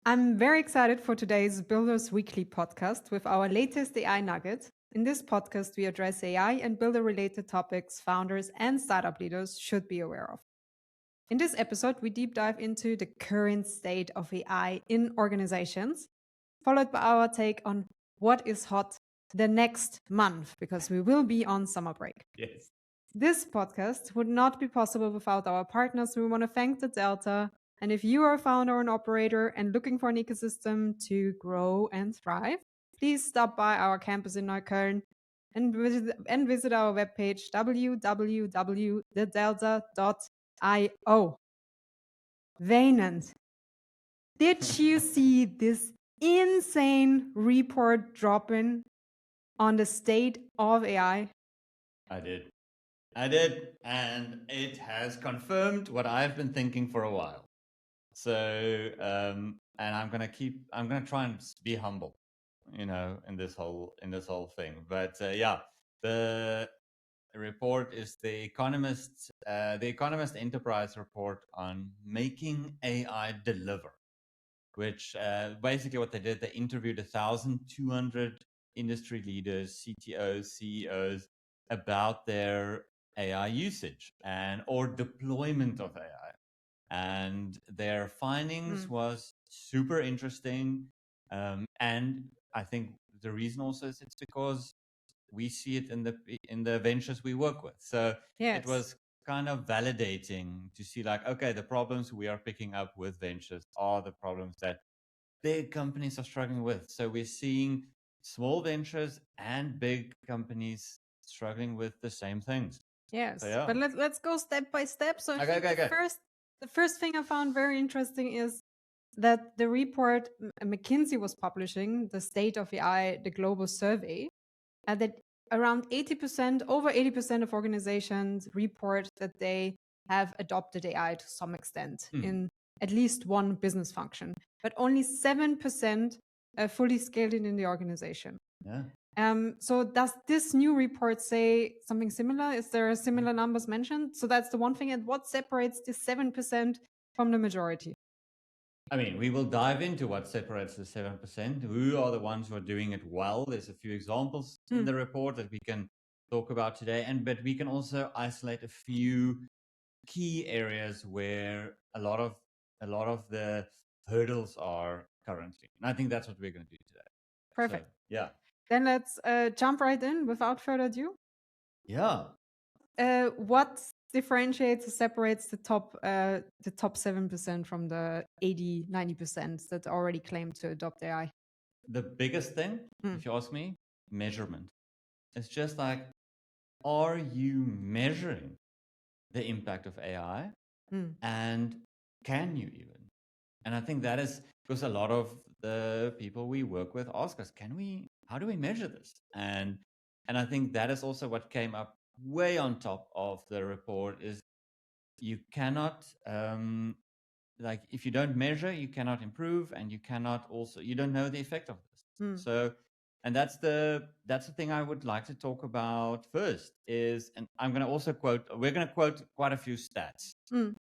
I'm very excited for today's Builders Weekly podcast with our latest AI nugget. In this podcast, we address AI and builder-related topics founders and startup leaders should be aware of. In this episode, we deep dive into the current state of AI in organizations, followed by our take on what is hot the next month, because we will be on summer break. Yes. This podcast would not be possible without our partners. We want to thank the Delta. And if you are a founder or an operator and looking for an ecosystem to grow and thrive, please stop by our campus in Neukölln and visit our webpage www.thedelta.io. Wynand, did you see this insane report dropping on the state of AI? I did, and it has confirmed what I've been thinking for a while. So, and I'm gonna try and be humble, in this whole thing. But yeah, the report is the Economist Enterprise Report on making AI deliver, which basically what they did, they interviewed 1,200 industry leaders, CTOs, CEOs, about their AI usage and or deployment of AI. And their findings was super interesting. And I think the reason also is it's because we see it in the ventures we work with. So Yes. It was kind of validating to see like, okay, the problems we are picking up with ventures are the problems that big companies are struggling with. So we're seeing small ventures and big companies struggling with the same things. Yes, So, yeah. but let's go step by step. So I Okay, think okay. the first thing I found very interesting is that the report McKinsey was publishing, the State of AI, the global survey, that around 80%, over 80% of organizations report that they have adopted AI to some extent in at least one business function, but only 7% fully scaled it in the organization. Yeah. So does this new report say something similar? Is there similar numbers mentioned? So that's the one thing. And what separates this 7% from the majority? I mean, we will dive into what separates the 7%. Who are the ones who are doing it well? There's a few examples in the report that we can talk about today. But we can also isolate a few key areas where a lot of the hurdles are currently. And I think that's what we're going to do today. Perfect. So, yeah. Then let's jump right in without further ado. Yeah. What differentiates or separates the top 7% from the 80-90% that already claim to adopt AI? The biggest thing, if you ask me, measurement. It's just like, are you measuring the impact of AI? And can you even? And I think that is because a lot of the people we work with ask us, how do we measure this? And I think that is also what came up way on top of the report is you cannot, like if you don't measure, you cannot improve, and you don't know the effect of this. So, and that's the thing I would like to talk about first is, and we're going to quote quite a few stats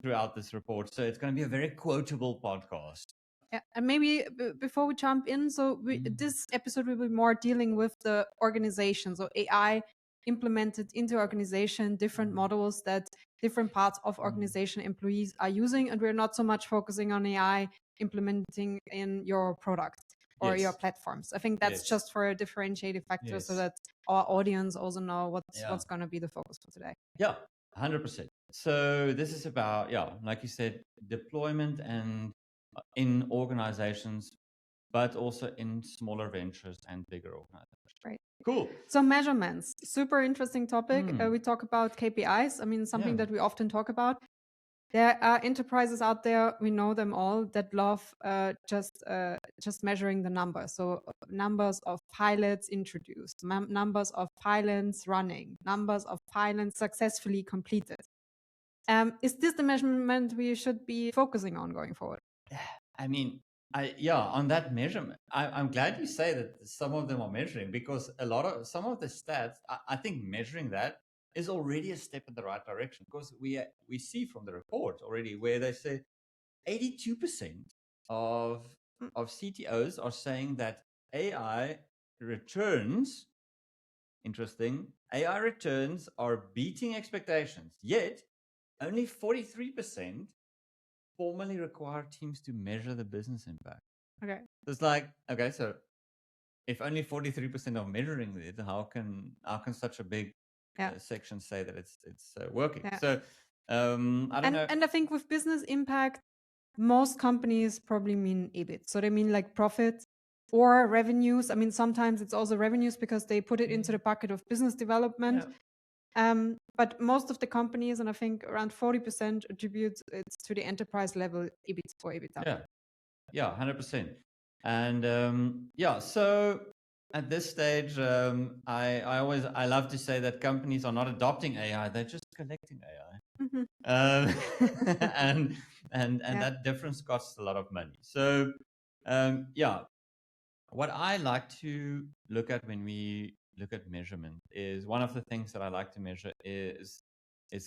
throughout this report. So it's going to be a very quotable podcast. Yeah, and maybe before we jump in, so this episode will be more dealing with the organization, so AI implemented into organization, different models that different parts of organization employees are using, and we're not so much focusing on AI implementing in your product or your platforms. I think that's just for a differentiating factor so that our audience also know what's going to be the focus for today. Yeah, 100%. So this is about, like you said, deployment and in organizations, but also in smaller ventures and bigger organizations. Right. Cool. So measurements, super interesting topic. We talk about KPIs. I mean, something that we often talk about. There are enterprises out there, we know them all, that love just measuring the numbers. So numbers of pilots introduced, numbers of pilots running, numbers of pilots successfully completed. Is this the measurement we should be focusing on going forward? I mean, on that measurement, I'm glad you say that some of them are measuring, because some of the stats, I think measuring that is already a step in the right direction, because we see from the report already where they say 82% of of CTOs are saying that AI returns, interesting, AI returns are beating expectations, yet only 43% formally require teams to measure the business impact. Okay. It's like, okay, so if only 43% are measuring it, how can such a big section say that it's working? Yeah. So I don't know. And I think with business impact, most companies probably mean EBIT. So they mean like profit or revenues. I mean, sometimes it's also revenues because they put it into the bucket of business development. But most of the companies, and I think around 40%, attribute it to the enterprise level EBIT or EBITDA. Yeah, 100%. And so at this stage, I love to say that companies are not adopting AI; they're just collecting AI. Mm-hmm. And that difference costs a lot of money. So what I like to look at when we look at measurement is one of the things that I like to measure is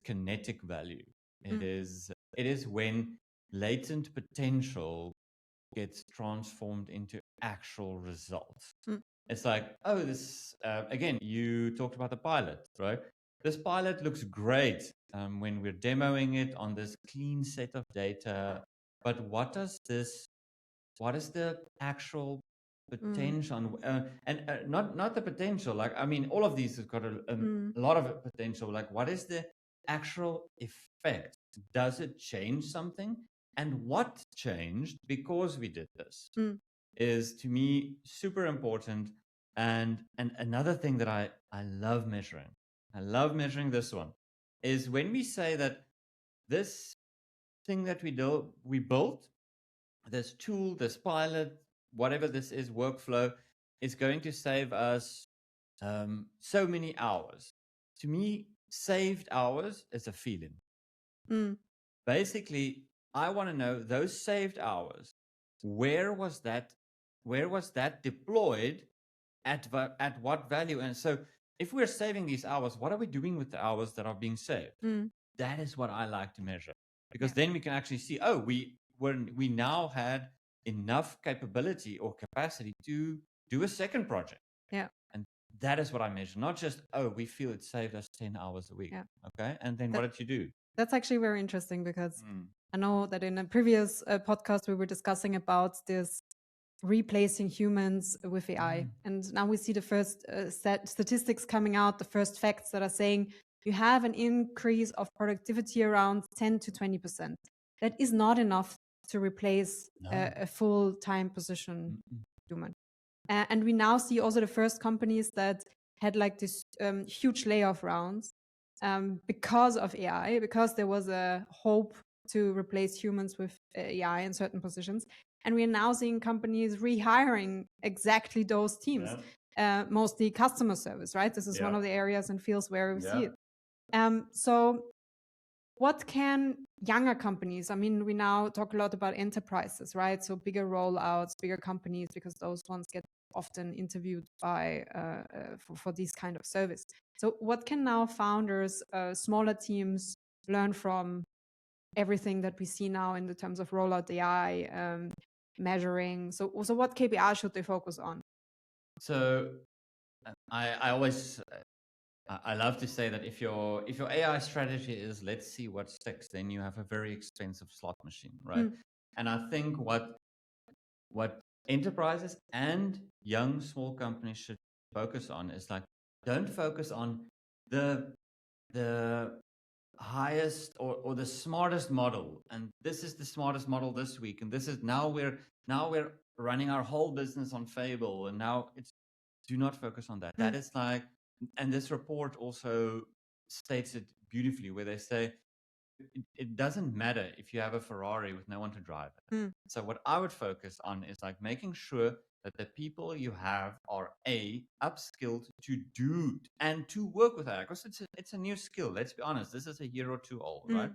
kinetic value. It is when latent potential gets transformed into actual results. It's like, oh, this again, you talked about the pilot, right? This pilot looks great when we're demoing it on this clean set of data, but what is the actual potential? And not the potential, like, I mean, all of these has got a lot of potential. Like, what is the actual effect? Does it change something? And what changed because we did this is, to me, super important. And another thing that I love measuring this one, is when we say that this thing that we built, this tool, this pilot, whatever this is, workflow, is going to save us so many hours. To me, saved hours is a feeling. Basically, I want to know those saved hours. Where was that deployed? At what value? And so, if we're saving these hours, what are we doing with the hours that are being saved? That is what I like to measure, because then we can actually see, oh, we now had enough capability or capacity to do a second project. Yeah. And that is what I measure, not just, oh, we feel it saved us 10 hours a week. Yeah. Okay. And then what did you do? That's actually very interesting, because I know that in a previous podcast we were discussing about this replacing humans with AI. And now we see the first statistics coming out, the first facts that are saying you have an increase of productivity around 10 to 20%. That is not enough to replace a full-time position human. And we now see also the first companies that had like this huge layoff rounds because of AI, because there was a hope to replace humans with AI in certain positions. And we are now seeing companies rehiring exactly those teams, mostly customer service, right? This is one of the areas and fields where we see it. So what can younger companies, I mean, we now talk a lot about enterprises, right? So bigger rollouts, bigger companies, because those ones get often interviewed by for this kind of service. So what can now founders, smaller teams, learn from everything that we see now in the terms of rollout AI, measuring? So what KPI should they focus on? So I always I love to say that if your AI strategy is, let's see what sticks, then you have a very expensive slot machine, right? And I think what enterprises and young small companies should focus on is, like, don't focus on the highest or the smartest model, and this is the smartest model this week, and this is now we're running our whole business on Fable, and now it's, do not focus on that. That is like, and this report also states it beautifully, where they say it doesn't matter if you have a Ferrari with no one to drive it. So what I would focus on is, like, making sure that the people you have are upskilled to do and to work with that, because it's a new skill. Let's be honest, this is a year or two old, right?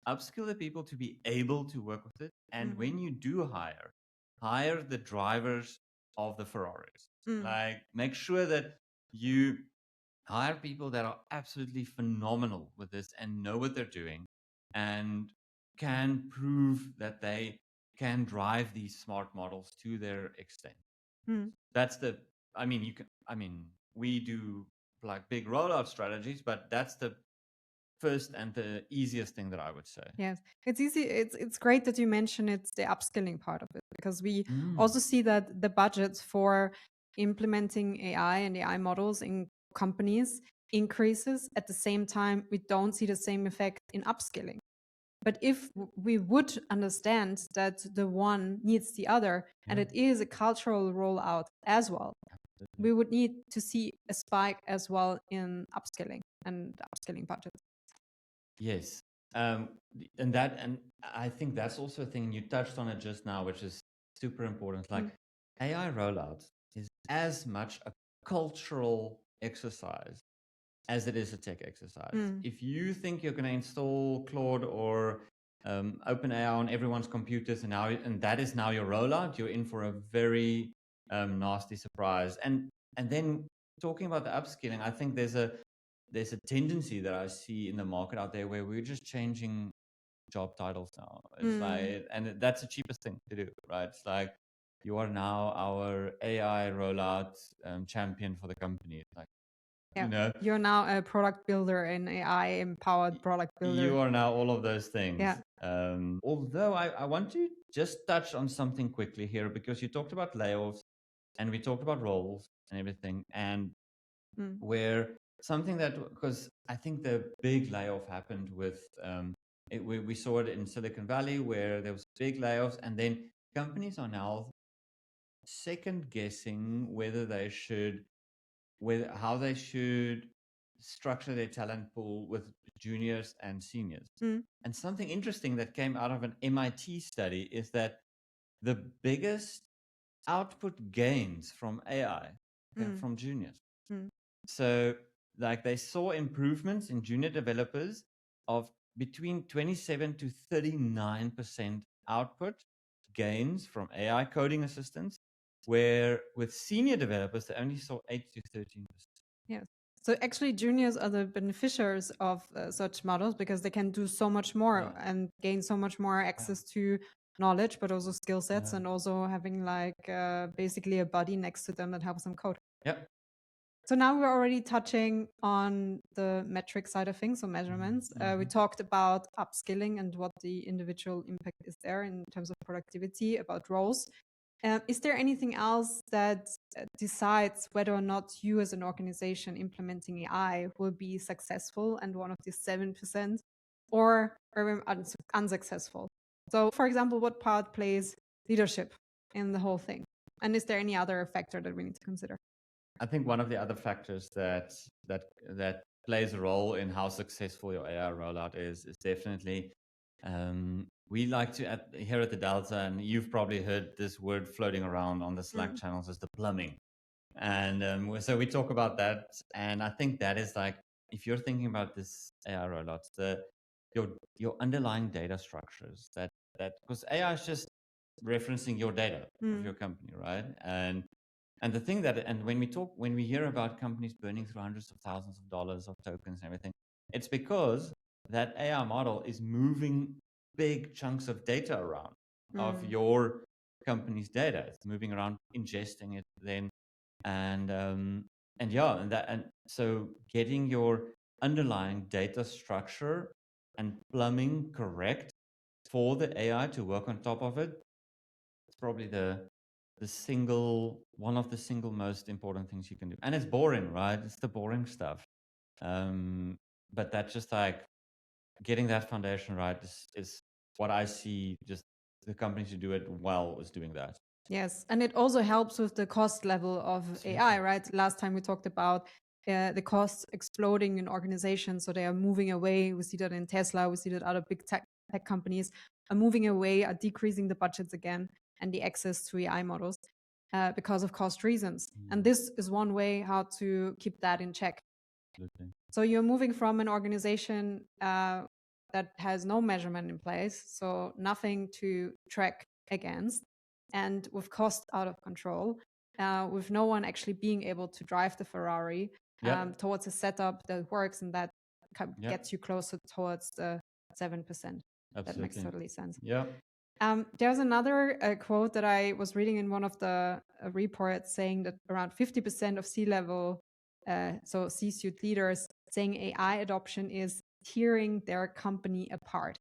Upskill the people to be able to work with it, and when you do hire the drivers of the Ferraris. Like, make sure that you hire people that are absolutely phenomenal with this and know what they're doing and can prove that they can drive these smart models to their extent. Mm. That's the, I mean, we do like big rollout strategies, but that's the first and the easiest thing that I would say. Yes, it's easy. It's great that you mention it's the upskilling part of it, because we Mm. also see that the budgets for implementing AI and AI models in companies increases. At the same time, we don't see the same effect in upskilling. But if we would understand that the one needs the other, and Yeah. it is a cultural rollout as well, we would need to see a spike as well in upskilling and upskilling budgets. Yes. And I think that's also a thing you touched on it just now, which is super important. Like AI rollouts is as much a cultural exercise as it is a tech exercise. If you think you're going to install Claude or OpenAI on everyone's computers and that is now your rollout, you're in for a very nasty surprise. And then talking about the upskilling, I think there's a tendency that I see in the market out there where we're just changing job titles now. It's like, and that's the cheapest thing to do, right? It's like, you are now our AI rollout champion for the company. It's like, yeah, you're now a product builder, an AI empowered product builder. You are now all of those things. Yeah. Although I want to just touch on something quickly here, because you talked about layoffs and we talked about roles and everything, and where something that, because I think the big layoff happened with we saw it in Silicon Valley where there was big layoffs, and then companies are now second guessing how they should structure their talent pool with juniors and seniors. And something interesting that came out of an MIT study is that the biggest output gains from AI came from juniors. So like they saw improvements in junior developers of between 27 to 39% output gains from AI coding assistants, where with senior developers, they only saw 8 to 13%. Yes. So actually, juniors are the beneficiaries of such models, because they can do so much more and gain so much more access to knowledge, but also skill sets, and also having like basically a buddy next to them that helps them code. Yep. So now we're already touching on the metric side of things, so measurements. We talked about upskilling and what the individual impact is there in terms of productivity, about roles. Is there anything else that decides whether or not you as an organization implementing AI will be successful and one of the 7%, or very unsuccessful? So, for example, what part plays leadership in the whole thing? And is there any other factor that we need to consider? I think one of the other factors that plays a role in how successful your AI rollout is definitely we like to here at the Delta, and you've probably heard this word floating around on the Slack channels, is the plumbing. And so we talk about that, and I think that is like, if you're thinking about this AI rollout, your underlying data structures that because AI is just referencing your data of your company, right? And the thing and when we hear about companies burning through hundreds of thousands of dollars of tokens and everything, it's because that AI model is moving big chunks of data around of your company's data. It's moving around, ingesting it then. And so getting your underlying data structure and plumbing correct for the AI to work on top of it, it's probably one of the single most important things you can do. And it's boring, right? It's the boring stuff. But that's just like getting that foundation right is what I see. Just the companies who do it well is doing that. Yes, and it also helps with the cost level of AI, right? Last time we talked about the costs exploding in organizations, so they are moving away. We see that in Tesla, we see that other big tech companies are moving away, are decreasing the budgets again and the access to AI models because of cost reasons. And this is one way how to keep that in check. Absolutely. So you're moving from an organization that has no measurement in place, so nothing to track against, and with cost out of control, with no one actually being able to drive the Ferrari towards a setup that works and that gets you closer towards the 7%. Absolutely. That makes totally sense. Yeah. There's another quote that I was reading in one of the reports saying that around 50% of C-level, so C-suite leaders, saying AI adoption is tearing their company apart.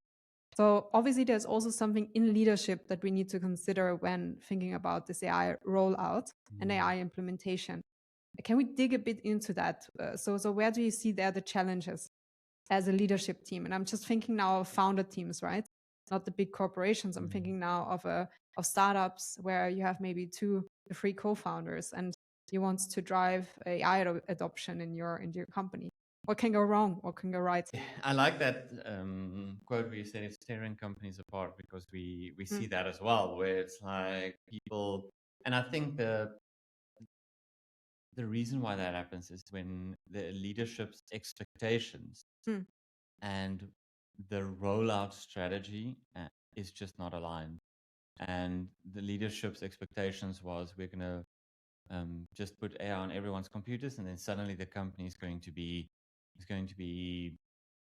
So obviously there's also something in leadership that we need to consider when thinking about this AI rollout and AI implementation. Can we dig a bit into that? So where do you see there the challenges as a leadership team? And I'm just thinking now of founder teams, right? Not the big corporations. I'm thinking now of startups where you have maybe 2 to 3 co-founders and you want to drive AI adoption in your company. What can go wrong? What can go right? I like that quote where you said it's tearing companies apart, because we see that as well, where it's like people, and I think the reason why that happens is when the leadership's expectations and the rollout strategy is just not aligned. And the leadership's expectations was, we're going to just put AI on everyone's computers, and then suddenly the company is going to be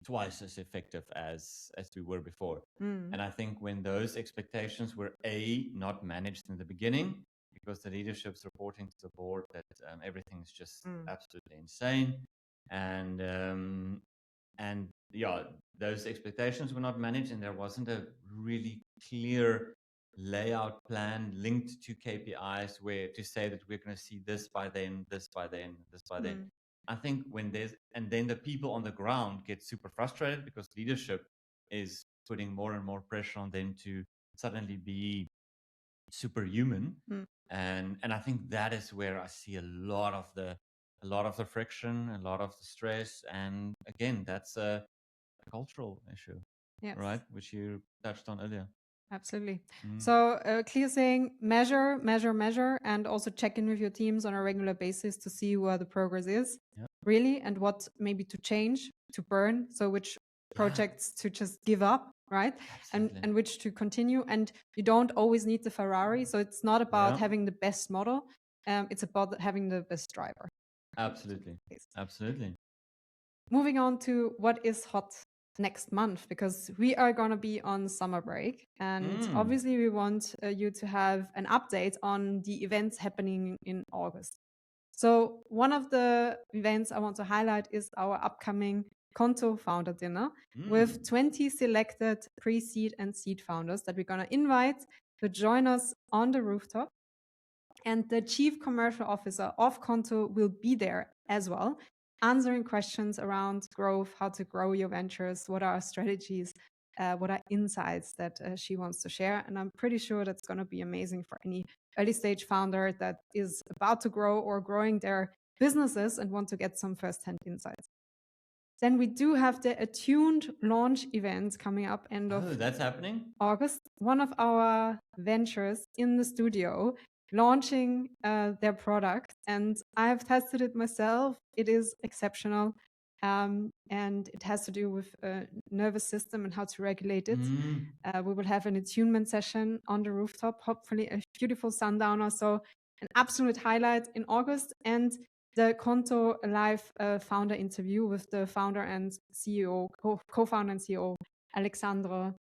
twice as effective as we were before. And I think when those expectations were not managed in the beginning, because the leadership's reporting to the board that everything is just absolutely insane, and yeah, those expectations were not managed, and there wasn't a really clear layout plan linked to KPIs where to say that we're going to see this by then, this by then, this by then. I think when and then the people on the ground get super frustrated because leadership is putting more and more pressure on them to suddenly be superhuman. And I think that is where I see a lot of the friction, a lot of the stress. And again, that's a cultural issue, right? Which you touched on earlier. Absolutely. So clear saying, measure, and also check in with your teams on a regular basis to see where the progress is really, and what maybe to change, to burn. So which projects to just give up, right? And which to continue. And you don't always need the Ferrari. So it's not about having the best model. It's about having the best driver. Absolutely. Absolutely. Moving on to what is hot next month, because we are going to be on summer break, and obviously we want you to have an update on the events happening in August. So one of the events I want to highlight is our upcoming Conto founder dinner with 20 selected pre-seed and seed founders that we're going to invite to join us on the rooftop. And the chief commercial officer of Conto will be there as well, answering questions around growth, how to grow your ventures, what are our strategies, what are insights that she wants to share. And I'm pretty sure that's going to be amazing for any early stage founder that is about to grow or growing their businesses and want to get some first-hand insights. Then we do have the Attuned launch event coming up end of that's happening August. One of our ventures in the studio launching their product, and I've tested it myself. It is exceptional, and it has to do with nervous system and how to regulate it. We will have an attunement session on the rooftop, hopefully a beautiful sundowner. So an absolute highlight in August. And the Conto live founder interview with the founder and CEO, co-founder and CEO, Alexandre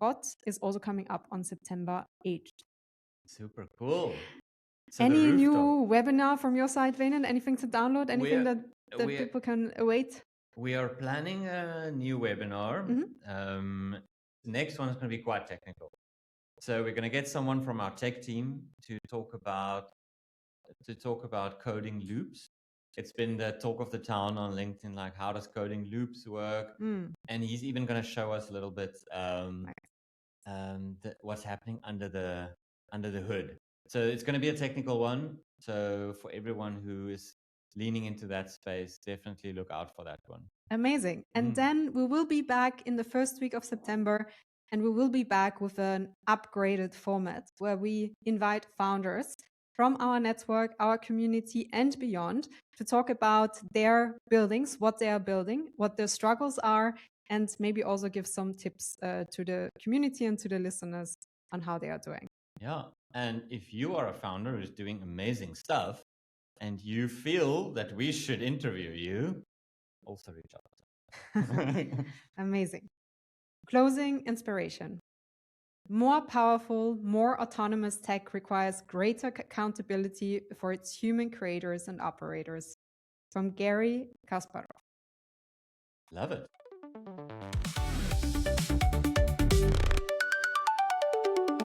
Rott, is also coming up on September 8th. Super cool. So any new webinar from your side, Wynand? Anything to download? Anything that people can await? We are planning a new webinar. Next one is going to be quite technical. So we're going to get someone from our tech team to talk about coding loops. It's been the talk of the town on LinkedIn, like how does coding loops work? And he's even going to show us a little bit what's happening under the hood. So it's going to be a technical one. So for everyone who is leaning into that space, definitely look out for that one. Amazing. And then we will be back in the first week of September, and we will be back with an upgraded format where we invite founders from our network, our community, and beyond to talk about their buildings, what they are building, what their struggles are, and maybe also give some tips to the community and to the listeners on how they are doing. Yeah. And if you are a founder who's doing amazing stuff and you feel that we should interview you, also reach out. Amazing. Closing inspiration. More powerful, more autonomous tech requires greater accountability for its human creators and operators. From Gary Kasparov. Love it.